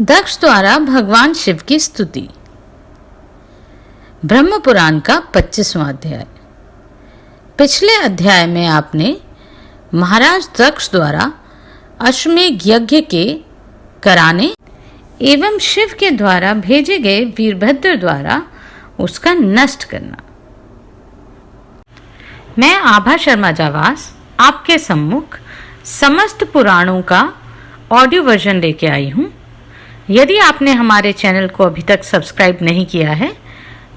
दक्ष द्वारा भगवान शिव की स्तुति। ब्रह्म पुराण का 25वां अध्याय। पिछले अध्याय में आपने महाराज दक्ष द्वारा अश्वमेध यज्ञ के कराने एवं शिव के द्वारा भेजे गए वीरभद्र द्वारा उसका नष्ट करना। मैं आभा शर्मा जावास आपके सम्मुख समस्त पुराणों का ऑडियो वर्जन लेके आई हूँ। यदि आपने हमारे चैनल को अभी तक सब्सक्राइब नहीं किया है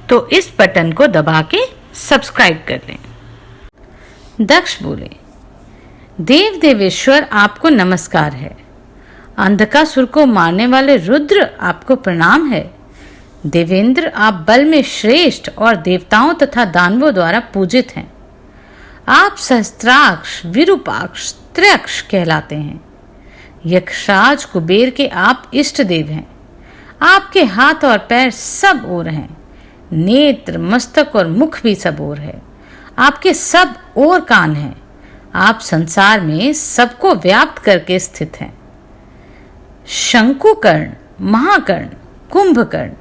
तो इस बटन को दबा के सब्सक्राइब कर लें। दक्ष बोले, देव देवेश्वर आपको नमस्कार है। अंधकासुर को मारने वाले रुद्र आपको प्रणाम है। देवेंद्र आप बल में श्रेष्ठ और देवताओं तथा दानवों द्वारा पूजित हैं। आप सहस्त्राक्ष, विरूपाक्ष, त्र्यक्ष कहलाते हैं। यक्षराज कुबेर के आप इष्ट देव हैं। आपके हाथ और पैर सब ओर हैं। नेत्र, मस्तक और मुख भी सब ओर है। आपके सब ओर कान हैं। आप संसार में सबको व्याप्त करके स्थित हैं। शंकुकर्ण, महाकर्ण, कुंभकर्ण,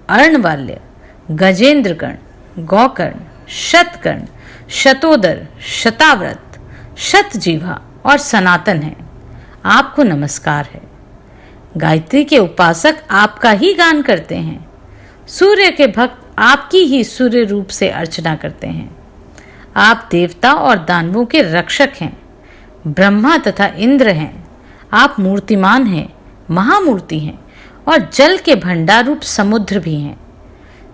अर्णवाल्य, गजेंद्रकर्ण, गौकर्ण, शतकर्ण, शतोदर, शताव्रत, शतजीवा और सनातन है। आपको नमस्कार है। गायत्री के उपासक आपका ही गान करते हैं। सूर्य के भक्त आपकी ही सूर्य रूप से अर्चना करते हैं। आप देवता और दानवों के रक्षक हैं। ब्रह्मा तथा इंद्र हैं। आप मूर्तिमान हैं, महामूर्ति हैं और जल के भंडार रूप समुद्र भी हैं।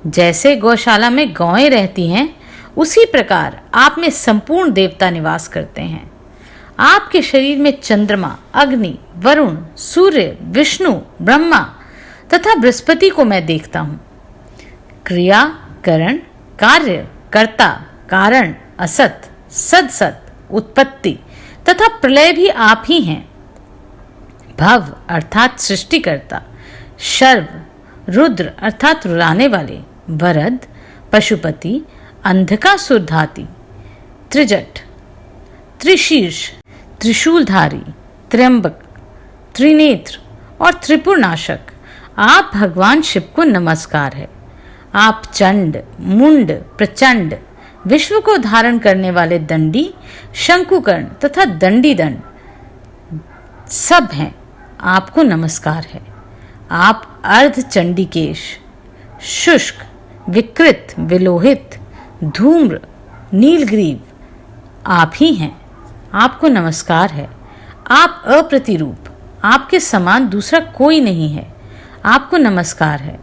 जैसे गौशाला में गौएं रहती हैं उसी प्रकार आप में संपूर्ण देवता निवास करते हैं। आपके शरीर में चंद्रमा, अग्नि, वरुण, सूर्य, विष्णु, ब्रह्मा तथा बृहस्पति को मैं देखता हूँ। क्रिया, करण, कार्य, कर्ता, कारण, असत, सदसत, उत्पत्ति तथा प्रलय भी आप ही हैं। भव अर्थात सृष्टिकर्ता, शर्व, रुद्र अर्थात रुलाने वाले, वरद, पशुपति, अंधकासुरधाती, त्रिजट, त्रिशीर्ष, त्रिशूलधारी, त्र्यंबक, त्रिनेत्र और त्रिपुरनाशक आप भगवान शिव को नमस्कार है। आप चंड, मुंड, प्रचंड, विश्व को धारण करने वाले दंडी, शंकुकर्ण तथा दंडी दंड सब हैं। आपको नमस्कार है। आप अर्ध चंडिकेश, शुष्क, विकृत, विलोहित, धूम्र, नीलग्रीव आप ही हैं। आपको नमस्कार है। आप अप्रतिरूप, आपके समान दूसरा कोई नहीं है। आपको नमस्कार है।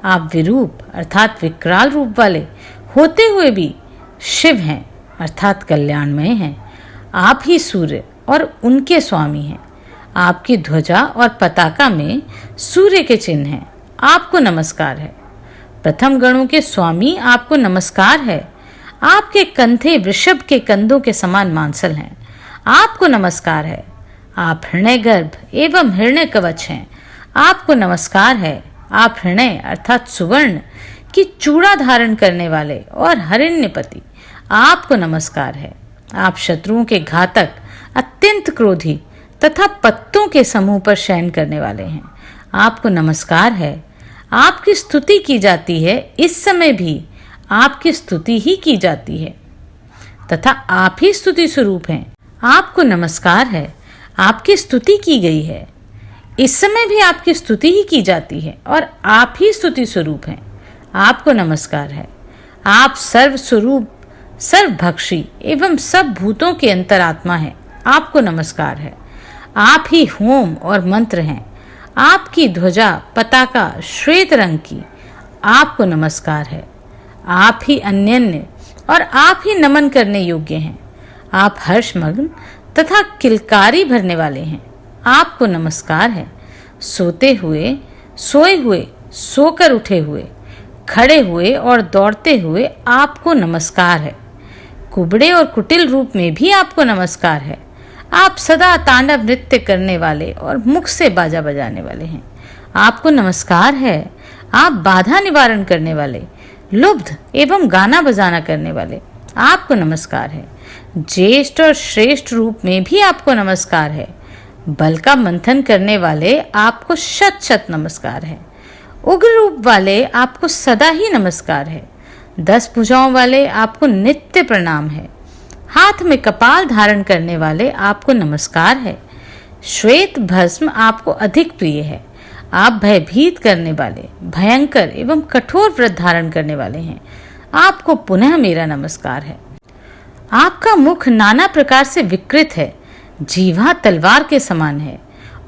आप विरूप अर्थात विकराल रूप वाले होते हुए भी शिव हैं अर्थात कल्याणमय हैं। आप ही सूर्य और उनके स्वामी हैं। आपकी ध्वजा और पताका में सूर्य के चिन्ह हैं। आपको नमस्कार है। प्रथम गणों के स्वामी आपको नमस्कार है। आपके कंधे वृषभ के कंधों के समान मांसल हैं। आपको नमस्कार है। आप हृदय गर्भ एवं हृदय कवच हैं। आपको नमस्कार है। आप हृदय अर्थात सुवर्ण की चूड़ा धारण करने वाले और हिरण्यपति आपको नमस्कार है। आप शत्रुओं के घातक, अत्यंत क्रोधी तथा पत्तों के समूह पर शयन करने वाले हैं। आपको नमस्कार है। आपकी स्तुति की जाती है। इस समय भी आपकी स्तुति ही की जाती है तथा आप ही स्तुति स्वरूप हैं। आपको नमस्कार है। आपकी स्तुति की गई है। इस समय भी आपकी स्तुति ही की जाती है और आप ही स्तुति स्वरूप हैं। आपको नमस्कार है। आप सर्व स्वरूप, सर्वभक्षी एवं सब भूतों के अंतरात्मा हैं। आपको नमस्कार है। आप ही होम और मंत्र हैं। आपकी ध्वजा, पताका श्वेत रंग की। आपको नमस्कार है। आप ही अनन्य और आप ही नमन करने योग्य हैं। आप हर्षमग्न तथा किलकारी भरने वाले हैं। आपको नमस्कार है। सोते हुए, सोए हुए, सोकर उठे हुए, खड़े हुए और दौड़ते हुए आपको नमस्कार है। कुबड़े और कुटिल रूप में भी आपको नमस्कार है। आप सदा तांडव नृत्य करने वाले और मुख से बाजा बजाने वाले हैं। आपको नमस्कार है। आप बाधा निवारण करने वाले, लुब्ध एवं गाना बजाना करने वाले आपको नमस्कार है। ज्येष्ठ और श्रेष्ठ रूप में भी आपको नमस्कार है। बल का मंथन करने वाले आपको शत शत नमस्कार है। उग्र रूप वाले आपको सदा ही नमस्कार है। 10 भुजाओं वाले आपको नित्य प्रणाम है। हाथ में कपाल धारण करने वाले आपको नमस्कार है। श्वेत भस्म आपको अधिक प्रिय है। आप भयभीत करने वाले, भयंकर एवं कठोर व्रत धारण करने वाले हैं। आपको पुनः मेरा नमस्कार है। आपका मुख नाना प्रकार से विकृत है। जीवा तलवार के समान है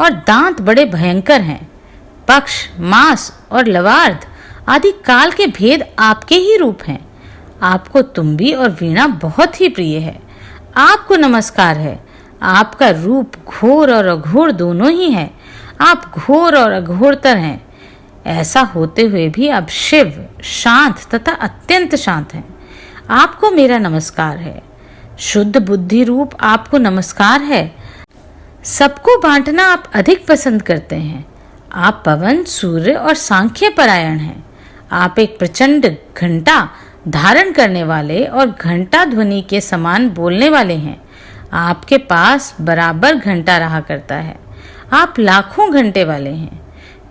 और दांत बड़े भयंकर हैं। पक्ष, मांस और लवार्ध आदि काल के भेद आपके ही रूप हैं। आपको तुम्बी और वीणा बहुत ही प्रिय है। आपको नमस्कार है। आपका रूप घोर और अघोर दोनों ही है। आप घोर और अघोरतर हैं। ऐसा होते हुए भी आप शिव, शांत तथा अत्यंत शांत हैं। आपको मेरा नमस्कार है। शुद्ध बुद्धि रूप आपको नमस्कार है। सबको बांटना आप अधिक पसंद करते हैं। आप पवन, सूर्य और सांख्य परायण हैं। आप एक प्रचंड घंटा धारण करने वाले और घंटा ध्वनि के समान बोलने वाले हैं। आपके पास बराबर घंटा रहा करता है। आप लाखों घंटे वाले हैं।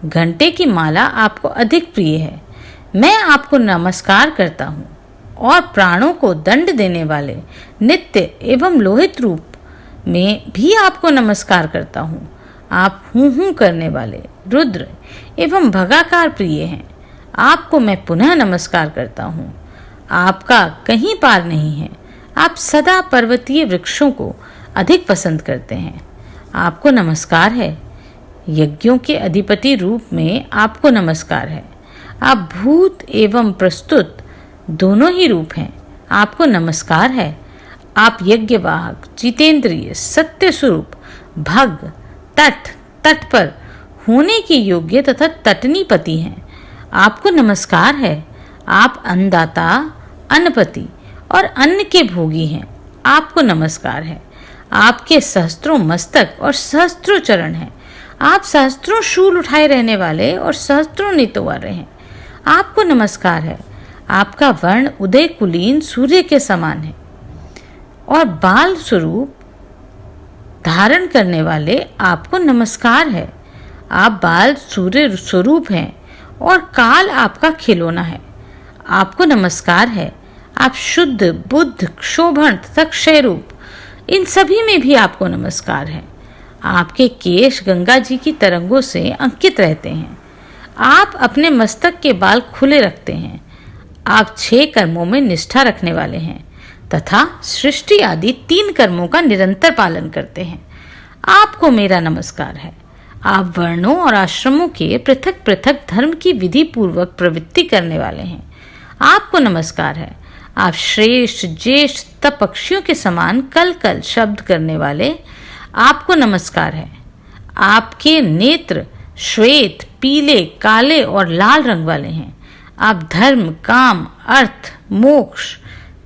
घंटे की माला आपको अधिक प्रिय है। मैं आपको नमस्कार करता हूँ और प्राणों को दंड देने वाले नित्य एवं लोहित रूप में भी आपको नमस्कार करता हूँ। आप हूँ करने वाले रुद्र एवं भगाकार प्रिय हैं। आपको मैं पुनः नमस्कार करता हूँ। आपका कहीं पार नहीं है। आप सदा पर्वतीय वृक्षों को अधिक पसंद करते हैं। आपको नमस्कार है। यज्ञों के अधिपति रूप में आपको नमस्कार है। आप भूत एवं प्रस्तुत दोनों ही रूप हैं। आपको नमस्कार है। आप यज्ञवाहक, जितेंद्रिय, सत्य स्वरूप, भग, तट पर होने के योग्य तथा तटनीपति हैं। आपको नमस्कार है। आप अन्नदाता, अन्नपति और अन्न के भोगी हैं। आपको नमस्कार है। आपके सहस्त्रों मस्तक और सहस्त्रों चरण हैं। आप सहस्त्रों शूल उठाए रहने वाले और सहस्त्रों नितोवारे हैं। आपको नमस्कार है। आपका वर्ण उदय कुलीन सूर्य के समान है और बाल स्वरूप धारण करने वाले आपको नमस्कार है। आप बाल सूर्य स्वरूप हैं और काल आपका खिलौना है। आपको नमस्कार है। आप शुद्ध, बुद्ध, क्षोभण तथा क्षय रूप, इन सभी में भी आपको नमस्कार है। आपके केश गंगा जी की तरंगों से अंकित रहते हैं। आप अपने मस्तक के बाल खुले रखते हैं। आप 6 कर्मों में निष्ठा रखने वाले हैं तथा सृष्टि आदि 3 कर्मों का निरंतर पालन करते हैं। आपको मेरा नमस्कार है। आप वर्णों और आश्रमों के पृथक पृथक धर्म की विधि पूर्वक प्रवृत्ति करने वाले हैं। आपको नमस्कार है। आप श्रेष्ठ, ज्येष्ठ तथा पक्षियों के समान कल कल शब्द करने वाले, आपको नमस्कार है। आपके नेत्र श्वेत, पीले, काले और लाल रंग वाले हैं। आप धर्म, काम, अर्थ, मोक्ष,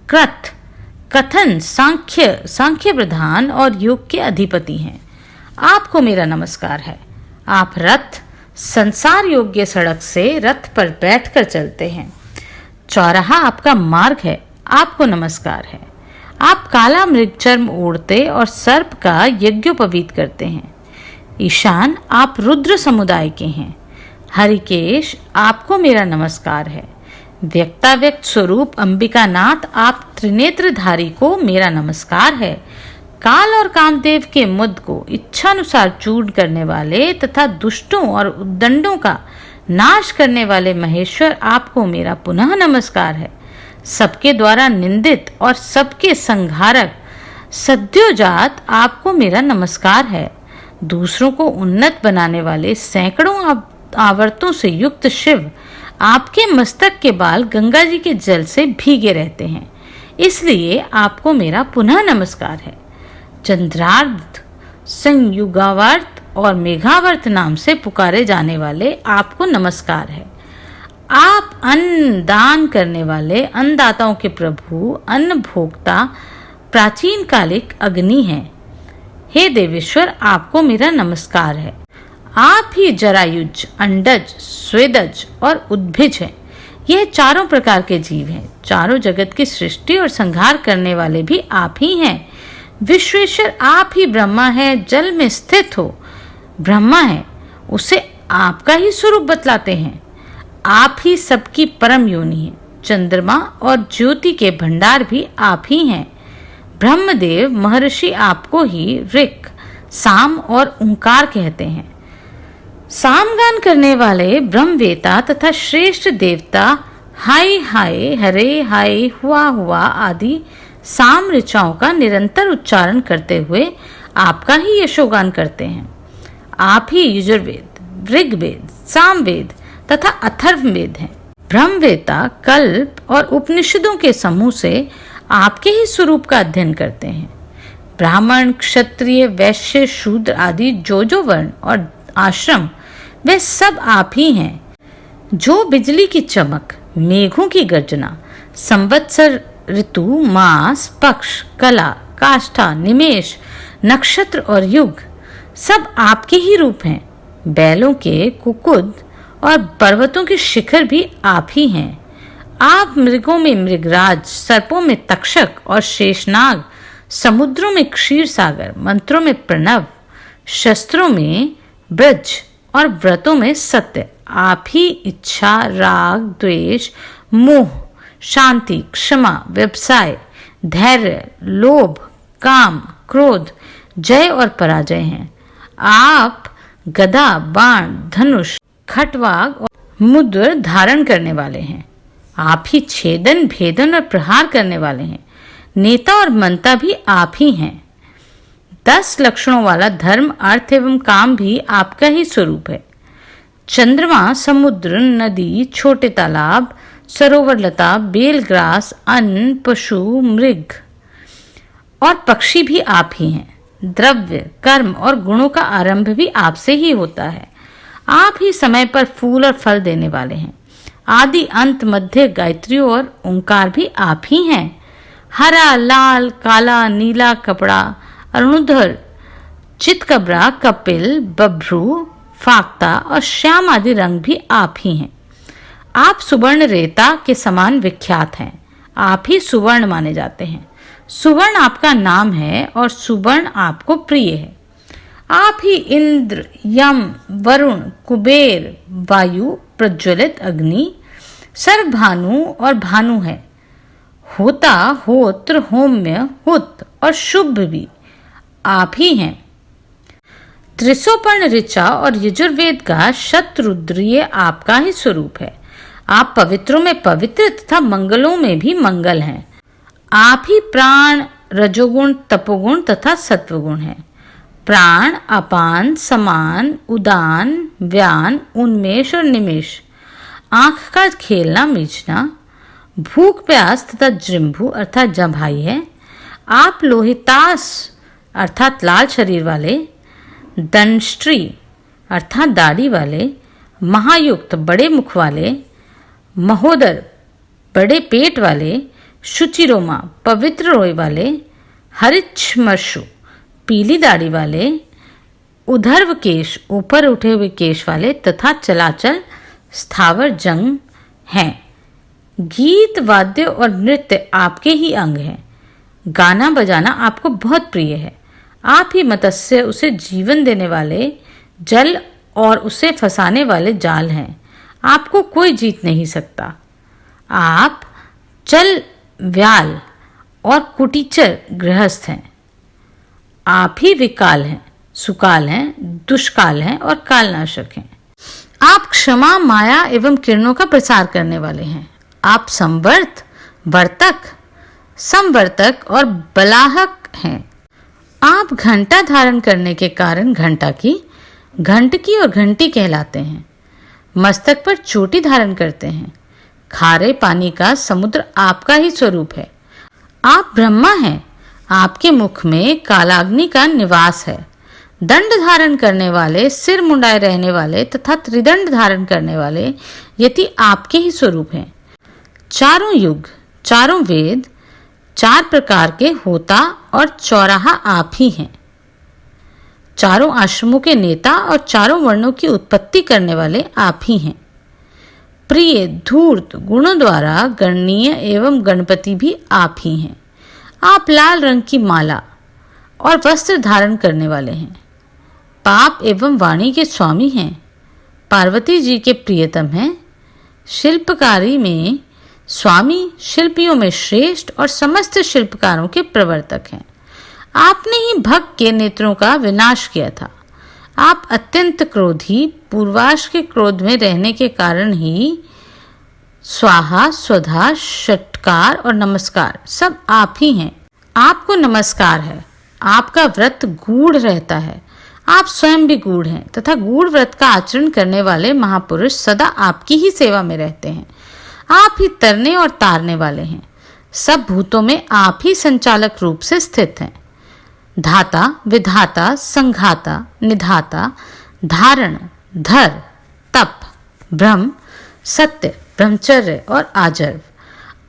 कृत, कथन, सांख्य प्रधान और योग के अधिपति हैं। आपको मेरा नमस्कार है। आप रथ, संसार योग्य सड़क से रथ पर बैठकर चलते हैं। चौराहा आपका मार्ग है। आपको नमस्कार है। आप काला मृगचर्म ओढ़ते और सर्प का यज्ञोपवीत करते हैं। ईशान, आप रुद्र समुदाय के हैं। हरिकेश, आपको मेरा नमस्कार है। व्यक्ताव्यक्त स्वरूप अंबिकानाथ, आप त्रिनेत्रधारी को मेरा नमस्कार है। काल और कामदेव के मुद को इच्छानुसार चूर्ण करने वाले तथा दुष्टों और उद्दंडों का नाश करने वाले महेश्वर, आपको मेरा पुनः नमस्कार है। सबके द्वारा निंदित और सबके संहारक सद्योजात, आपको मेरा नमस्कार है। दूसरों को उन्नत बनाने वाले सैकड़ों आवर्तों से युक्त शिव, आपके मस्तक के बाल गंगा जी के जल से भीगे रहते हैं, इसलिए आपको मेरा पुनः नमस्कार है। चंद्रार्ध, संयुगावर्त और मेघावर्त नाम से पुकारे जाने वाले, आपको नमस्कार है। आप अन्न दान करने वाले, अन्नदाताओं के प्रभु, अन्न भोक्ता, प्राचीन कालिक अग्नि हैं। हे देवेश्वर, आपको मेरा नमस्कार है। आप ही जरायुज, अंडज, स्वेदज और उद्भिज हैं। यह चारों प्रकार के जीव हैं। चारों जगत की सृष्टि और संहार करने वाले भी आप ही हैं। विश्वेश्वर आप ही ब्रह्मा है, जल में स्थित हो ब्रह्मा है, उसे आपका ही स्वरूप बतलाते हैं। आप ही सबकी परम योनि है। चंद्रमा और ज्योति के भंडार भी आप ही हैं। ब्रह्मदेव महर्षि आपको ही ऋक, साम और ओंकार कहते हैं। सामगान करने वाले ब्रह्मवेता तथा श्रेष्ठ देवता हाय हाय, हरे हाय, हुआ आदि साम ऋचाओं का निरंतर उच्चारण करते हुए आपका ही यशोगान करते हैं। आप ही यजुर्वेद, ऋग्वेद, सामवेद तथा अथर्ववेद हैं। ब्रह्मवेता कल्प और उपनिषदों के समूह से आपके ही स्वरूप का अध्ययन करते हैं। ब्राह्मण, क्षत्रिय, वैश्य, शूद्र आदि जो वर्ण और आश्रम वे सब आप ही हैं। जो बिजली की चमक, मेघों की गर्जना, संवत्सर, ऋतु, मास, पक्ष, कला, काष्ठा, निमेष, नक्षत्र और युग सब आपके ही रूप हैं। बैलों के कुकुद और पर्वतों के शिखर भी आप ही हैं। आप मृगों में मृगराज, सर्पों में तक्षक और शेषनाग, समुद्रों में क्षीर सागर, मंत्रों में प्रणव, शस्त्रों में ब्रज और व्रतों में सत्य आप ही इच्छा, राग, द्वेष, मोह, शांति, क्षमा, व्यवसाय, धैर्य, लोभ, काम, क्रोध, जय और पराजय हैं। आप गदा, बाण, धनुष, खटवाग और मुद्र धारण करने वाले हैं। आप ही छेदन, भेदन और प्रहार करने वाले हैं। नेता और मंता भी आप ही हैं। 10 लक्षणों वाला धर्म, अर्थ एवं काम भी आपका ही स्वरूप है। चंद्रमा, समुद्र, नदी, छोटे तालाब, सरोवर, लता, बेलग्रास, अन्न, पशु, मृग और पक्षी भी आप ही हैं। द्रव्य, कर्म और गुणों का आरंभ भी आपसे ही होता है। आप ही समय पर फूल और फल देने वाले हैं। आदि, अंत, मध्य, गायत्री और ओंकार भी आप ही हैं। हरा, लाल, काला, नीला कपड़ा, अरुणोधर, चितकबरा, कपिल, बभ्रू, फाक्ता और श्याम आदि रंग भी आप ही हैं। आप सुवर्ण रेता के समान विख्यात हैं। आप ही सुवर्ण माने जाते हैं। सुवर्ण आपका नाम है और सुवर्ण आपको प्रिय है। आप ही इंद्र, यम, वरुण, कुबेर, वायु, प्रज्वलित अग्नि, सर्वभानु और भानु है। होता, होत्र, होम्य, हुत और शुभ भी आप ही हैं। त्रिसोपर्ण ऋचा और यजुर्वेद का शतरुद्रीय आपका ही स्वरूप है। आप पवित्रों में पवित्र तथा मंगलों में भी मंगल हैं। आप ही प्राण, रजोगुण, तपोगुण तथा सत्वगुण हैं। प्राण, अपान, समान, उदान, व्यान, उन्मेष और निमेष, आंख का खेलना मीचना, भूख, प्यास तथा जृंभु अर्थात जम्भाई है। आप लोहितास अर्थात लाल शरीर वाले, दंष्ट्री अर्थात दाढ़ी वाले, महायुक्त बड़े मुख वाले, महोदर बड़े पेट वाले, शुचिरोमा पवित्र रोए वाले, हरिच्छमशु पीली दाढ़ी वाले, उधर्व केश ऊपर उठे हुए केश वाले तथा चलाचल स्थावर जंग हैं। गीत, वाद्य और नृत्य आपके ही अंग हैं। गाना बजाना आपको बहुत प्रिय है। आप ही मत्स्य, उसे जीवन देने वाले, जल और उसे फंसाने वाले जाल हैं। आपको कोई जीत नहीं सकता। आप चल, व्याल और कुटीचर गृहस्थ हैं। आप ही विकाल हैं, सुकाल हैं, दुष्काल हैं और कालनाशक हैं। आप क्षमा, माया एवं किरणों का प्रसार करने वाले हैं। आप संवर्त, वर्तक, संवर्तक और बलाहक हैं। आप घंटा धारण करने के कारण घंटकी और घंटी कहलाते हैं। मस्तक पर चोटी धारण करते हैं। खारे पानी का समुद्र आपका ही स्वरूप है। आप ब्रह्मा हैं। आपके मुख में कालाग्नि का निवास है। दंड धारण करने वाले, सिर मुंडाए रहने वाले तथा त्रिदंड धारण करने वाले यति आपके ही स्वरूप हैं। चारों युग, चारों वेद, 4 प्रकार के होता और चौराहा आप ही हैं। चारों आश्रमों के नेता और चारों वर्णों की उत्पत्ति करने वाले आप ही हैं। प्रिय, धूर्त गुणों द्वारा गणनीय एवं गणपति भी आप ही हैं। आप लाल रंग की माला, और वस्त्र धारण करने वाले हैं। पाप एवं वाणी के स्वामी हैं। पार्वती जी के प्रियतम हैं। शिल्पकारी में स्वामी, शिल्पियों में श्रेष्ठ और समस्त शिल्पकारों के प्रवर्तक हैं। आपने ही भक्त के नेत्रों का विनाश किया था। आप अत्यंत क्रोधी, पूर्वाश के क्रोध में रहने के कारण ही स्वाहा, स्वधा, षटकार और नमस्कार सब आप ही हैं। आपको नमस्कार है। आपका व्रत गूढ़ रहता है। आप स्वयं भी गूढ़ हैं तथा गूढ़ व्रत का आचरण करने वाले महापुरुष सदा आपकी ही सेवा में रहते हैं। आप ही तरने और तारने वाले हैं। सब भूतों में आप ही संचालक रूप से स्थित हैं। धाता, विधाता, संघाता, निधाता, धारण, धर, तप, ब्रह्म, सत्य, ब्रह्मचर्य और आजर्व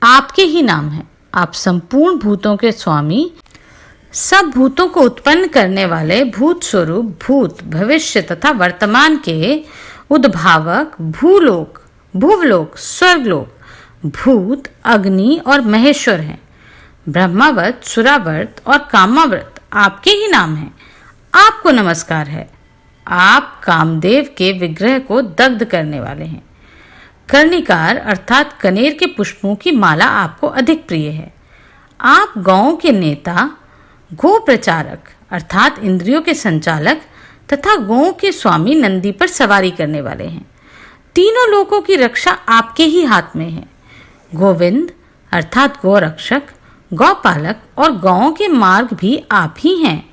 आपके ही नाम हैं। आप संपूर्ण भूतों के स्वामी, सब भूतों को उत्पन्न करने वाले, भूत स्वरूप, भूत, भविष्य तथा वर्तमान के उद्भावक, भूलोक, भुवलोक, स्वर्गलोक, भूत, अग्नि और महेश्वर हैं। ब्रह्माव्रत, सुराव्रत और कामाव्रत आपके ही नाम हैं। आपको नमस्कार है। आप कामदेव के विग्रह को दग्ध करने वाले हैं। कर्णिकार अर्थात कनेर के पुष्पों की माला आपको अधिक प्रिय है। आप गौओं के नेता, गो प्रचारक अर्थात इंद्रियों के संचालक तथा गौओं के स्वामी, नंदी पर सवारी करने वाले हैं। तीनों लोकों की रक्षा आपके ही हाथ में है। गोविंद अर्थात गोरक्षक, गौपालक और गौओं के मार्ग भी आप ही हैं।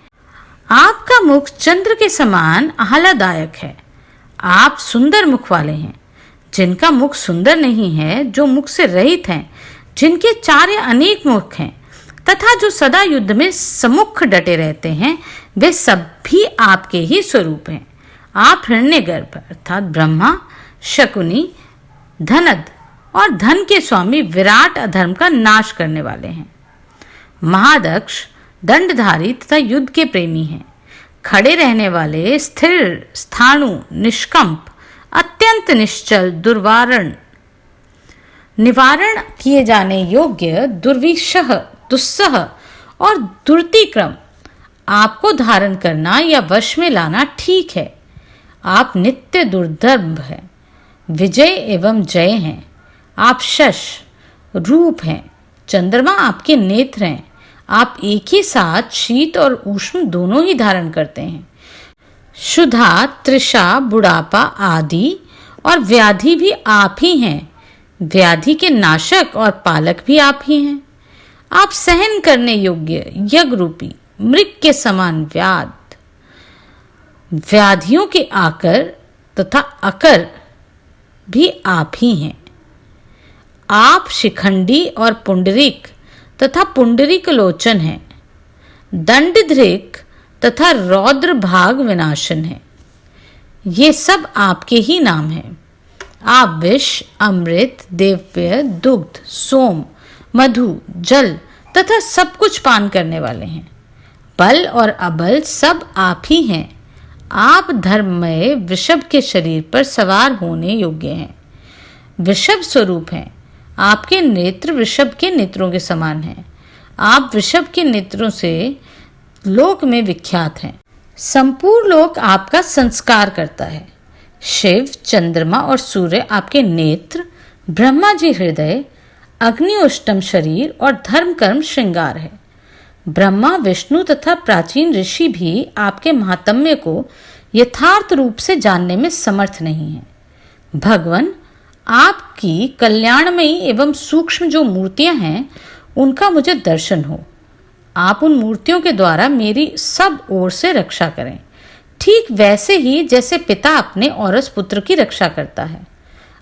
आपका मुख चंद्र के समान आह्लाददायक है। आप सुंदर मुख वाले हैं। जिनका मुख सुंदर नहीं है, जो मुख से रहित हैं, जिनके 4 या अनेक मुख हैं तथा जो सदा युद्ध में सम्मुख डटे रहते हैं, वे सब भी आपके ही स्वरूप हैं। आप हिरण्यगर्भ अर्थात ब्रह्मा, शकुनी, धनद और धन के स्वामी, विराट अधर्म का नाश करने वाले हैं। महादक्ष, दंडधारी तथा युद्ध के प्रेमी हैं। खड़े रहने वाले, स्थिर, स्थाणु, निष्कंप, अत्यंत निश्चल, निवारण किए जाने योग्य, दुर्विशह, दुस्सह और दुर्तिक्रम आपको धारण करना या वश में लाना ठीक है। आप नित्य दुर्दर्भ हैं। विजय एवं जय हैं। आप शश रूप हैं। चंद्रमा आपके नेत्र हैं। आप एक ही साथ शीत और उष्ण दोनों ही धारण करते हैं। क्षुधा, तृषा, बुढ़ापा आदि और व्याधि भी आप ही हैं। व्याधि के नाशक और पालक भी आप ही हैं। आप सहन करने योग्य, यज्ञ रूपी, मृग के समान व्याधियों के आकर तथा अकर भी आप ही हैं। आप शिखंडी और पुंडरीक तथा पुंडरीक लोचन हैं। दंडधृक तथा रौद्र भाग विनाशन है। ये सब आपके ही नाम हैं। आप विष, अमृत, देवपेय, दुग्ध, सोम, मधु, जल तथा सब कुछ पान करने वाले हैं। बल और अबल सब आप ही हैं। आप धर्ममय वृषभ के शरीर पर सवार होने योग्य हैं। वृषभ स्वरूप हैं। आपके नेत्र वृषभ के नेत्रों के समान हैं। आप वृषभ के नेत्रों से लोक में विख्यात हैं। संपूर्ण लोक आपका संस्कार करता है। शिव, चंद्रमा और सूर्य आपके नेत्र, ब्रह्मा जी हृदय, अग्नि उष्टम शरीर और धर्म कर्म श्रृंगार है। ब्रह्मा, विष्णु तथा प्राचीन ऋषि भी आपके महात्म्य को यथार्थ रूप से जानने में समर्थ नहीं है। भगवान, आपकी कल्याणमयी एवं सूक्ष्म जो मूर्तियां हैं, उनका मुझे दर्शन हो। आप उन मूर्तियों के द्वारा मेरी सब ओर से रक्षा करें, ठीक वैसे ही जैसे पिता अपने औरस पुत्र की रक्षा करता है।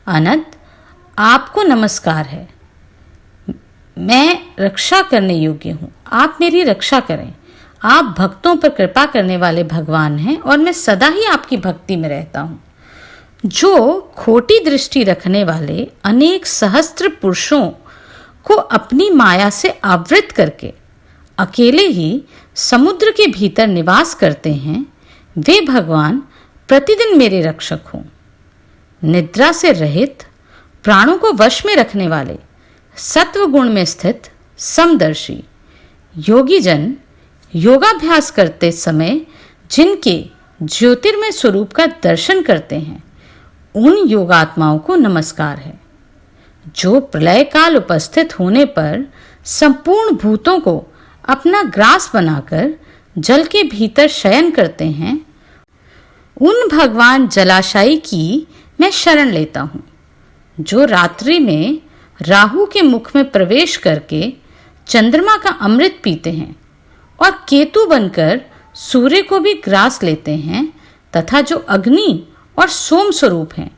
अनंत, आपको नमस्कार है। मैं रक्षा करने योग्य हूँ। आप मेरी रक्षा करें। आप भक्तों पर कृपा करने वाले भगवान हैं और मैं सदा ही आपकी भक्ति में रहता हूँ। जो खोटी दृष्टि रखने वाले अनेक सहस्त्र पुरुषों को अपनी माया से आवृत करके अकेले ही समुद्र के भीतर निवास करते हैं, वे भगवान प्रतिदिन मेरे रक्षक हों। निद्रा से रहित, प्राणों को वश में रखने वाले, सत्व गुण में स्थित, समदर्शी, योगी जन योगाभ्यास करते समय जिनके ज्योतिर्मय स्वरूप का दर्शन करते हैं उन योगात्माओं को नमस्कार है। जो प्रलय काल उपस्थित होने पर संपूर्ण भूतों को अपना ग्रास बनाकर जल के भीतर शयन करते हैं, उन भगवान जलाशायी की मैं शरण लेता हूँ। जो रात्रि में राहु के मुख में प्रवेश करके चंद्रमा का अमृत पीते हैं और केतु बनकर सूर्य को भी ग्रास लेते हैं, तथा जो अग्नि और सोम स्वरूप हैं,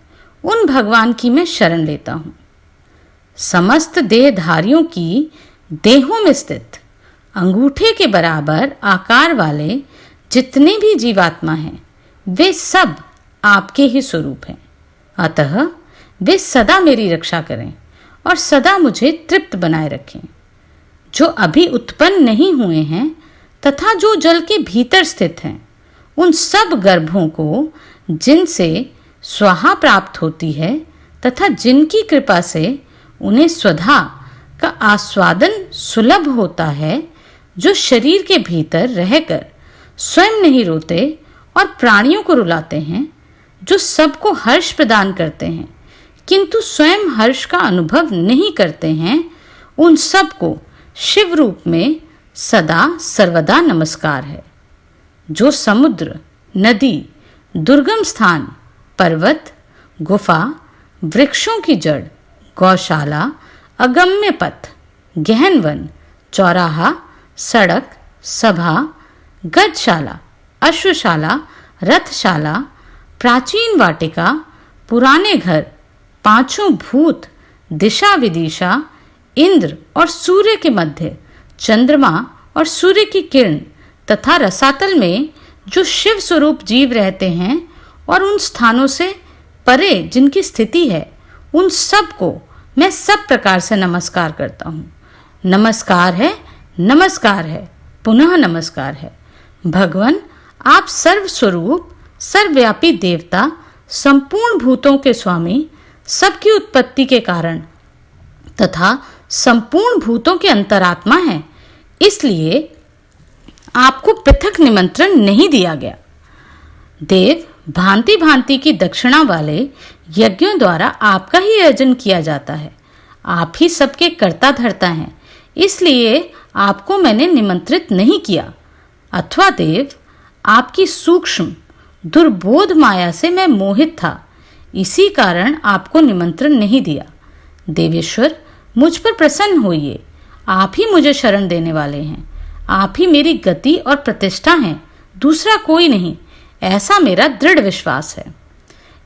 उन भगवान की मैं शरण लेता हूँ। समस्त देहधारियों की देहों में स्थित अंगूठे के बराबर आकार वाले जितने भी जीवात्मा हैं, वे सब आपके ही स्वरूप हैं। अतः वे सदा मेरी रक्षा करें और सदा मुझे तृप्त बनाए रखें। जो अभी उत्पन्न नहीं हुए हैं तथा जो जल के भीतर स्थित हैं, उन सब गर्भों को जिनसे स्वाहा प्राप्त होती है तथा जिनकी कृपा से उन्हें स्वधा का आस्वादन सुलभ होता है, जो शरीर के भीतर रहकर स्वयं नहीं रोते और प्राणियों को रुलाते हैं, जो सबको हर्ष प्रदान करते हैं किंतु स्वयं हर्ष का अनुभव नहीं करते हैं, उन सबको शिव रूप में सदा सर्वदा नमस्कार है। जो समुद्र, नदी, दुर्गम स्थान, पर्वत, गुफा, वृक्षों की जड़, गौशाला, अगम्य पथ, गहन वन, चौराहा, सड़क, सभा, गजशाला, अश्वशाला, रथशाला, प्राचीन वाटिका, पुराने घर, पांचों भूत, दिशा विदिशा, इंद्र और सूर्य के मध्य, चंद्रमा और सूर्य की किरण तथा रसातल में जो शिव स्वरूप जीव रहते हैं और उन स्थानों से परे जिनकी स्थिति है, उन सब को मैं सब प्रकार से नमस्कार करता हूँ। नमस्कार है, नमस्कार है, पुनः नमस्कार है। भगवान, आप सर्वस्वरूप, सर्वव्यापी देवता, संपूर्ण भूतों के स्वामी, सबकी उत्पत्ति के कारण तथा संपूर्ण भूतों के अंतरात्मा हैं, इसलिए आपको पृथक निमंत्रण नहीं दिया गया। देव, भांति भांति की दक्षिणा वाले यज्ञों द्वारा आपका ही आयोजन किया जाता है। आप ही सबके कर्ता धर्ता हैं, इसलिए आपको मैंने निमंत्रित नहीं किया। अथवा देव, आपकी सूक्ष्म दुर्बोध माया से मैं मोहित था, इसी कारण आपको निमंत्रण नहीं दिया। देवेश्वर, मुझ पर प्रसन्न होइए। आप ही मुझे शरण देने वाले हैं। आप ही मेरी गति और प्रतिष्ठा हैं, दूसरा कोई नहीं, ऐसा मेरा दृढ़ विश्वास है।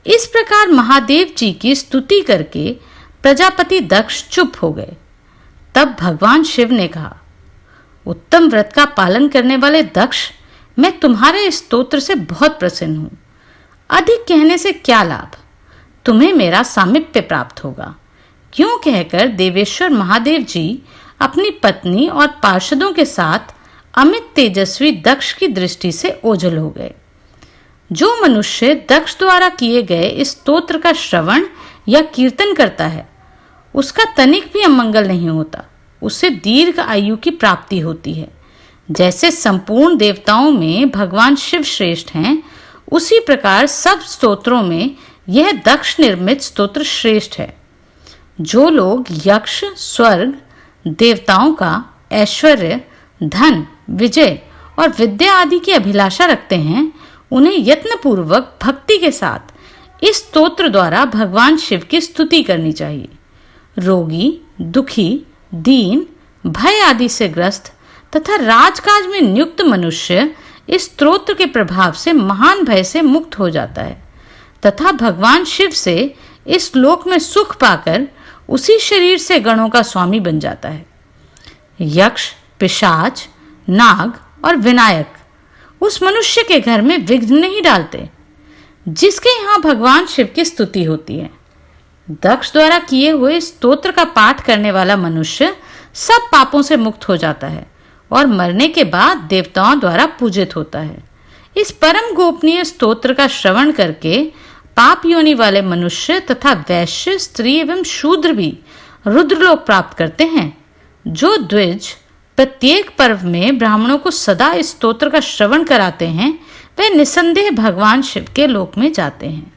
इस प्रकार महादेव जी की स्तुति करके प्रजापति दक्ष चुप हो गए। तब भगवान शिव ने कहा, उत्तम व्रत का पालन करने वाले दक्ष, मैं तुम्हारे स्तोत्र से बहुत प्रसन्न हूं। अधिक कहने से क्या लाभ, तुम्हें मेरा सामिप्य प्राप्त होगा। क्यों कहकर देवेश्वर महादेव जी अपनी पत्नी और पार्षदों के साथ अमित तेजस्वी दक्ष की दृष्टि से ओझल हो गए। जो मनुष्य दक्ष द्वारा किए गए इस स्तोत्र का श्रवण या कीर्तन करता है, उसका तनिक भी अमंगल नहीं होता, उससे दीर्घ आयु की प्राप्ति होती है। जैसे संपूर्ण देवताओं में भगवान शिव श्रेष्ठ हैं, उसी प्रकार सब स्तोत्रों में यह दक्ष निर्मित स्तोत्र श्रेष्ठ है। जो लोग यक्ष, स्वर्ग, देवताओं का ऐश्वर्य, धन, विजय और विद्या आदि की अभिलाषा रखते हैं, उन्हें यत्नपूर्वक भक्ति के साथ इस स्तोत्र द्वारा भगवान शिव की स्तुति करनी चाहिए। रोगी, दुखी, दीन, भय आदि से ग्रस्त तथा राजकाज में नियुक्त मनुष्य इस स्तोत्र के प्रभाव से महान भय से मुक्त हो जाता है तथा भगवान शिव से इस लोक में सुख पाकर उसी शरीर से गणों का स्वामी बन जाता है। यक्ष, पिशाच, नाग और विनायक उस मनुष्य के घर में विघ्न नहीं डालते जिसके यहाँ भगवान शिव की स्तुति होती है। दक्ष द्वारा किए हुए स्तोत्र का पाठ करने वाला मनुष्य सब पापों से मुक्त हो जाता है और मरने के बाद देवताओं द्वारा पूजित होता है। इस परम गोपनीय स्तोत्र का श्रवण करके पाप योनि वाले मनुष्य तथा वैश्य, स्त्री एवं शूद्र भी रुद्रलोक प्राप्त करते हैं। जो द्विज, प्रत्येक पर्व में ब्राह्मणों को सदा इस स्तोत्र का श्रवण कराते हैं, वे निसंदेह भगवान शिव के लोक में जाते हैं।